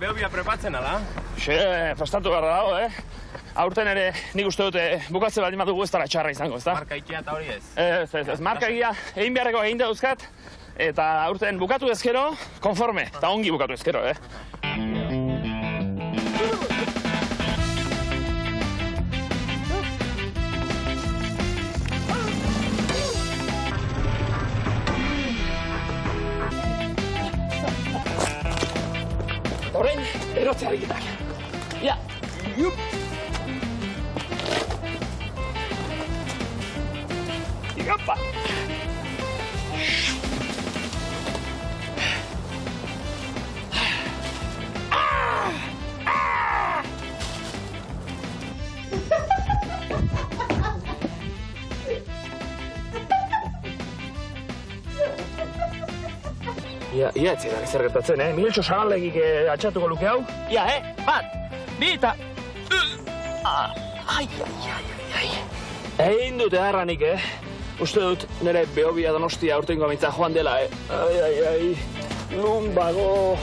Behobia prepatzen, ala? Prestatu beharra dago, Aurten ere nik uste dute bukatze baldin badugu ez dara txarra izango, ezta? Marka ikia eta hori ez? Ez, marka egia egin beharreko egin dauzkat, eta aurten bukatu ezkero, konforme, eta ongi bukatu ezkero, Orain, erotzea digitak. Ja, jup! Igapa! Ia, ez zidak ezer gertatzen, Miltxo Sagaldegik atxatuko luke hau. Ia, bat, bi eta... Ai. Egin dute harranik, Uste dut nire Behobia Donostia aurtengo amintza joan dela, Ai. Lumbago...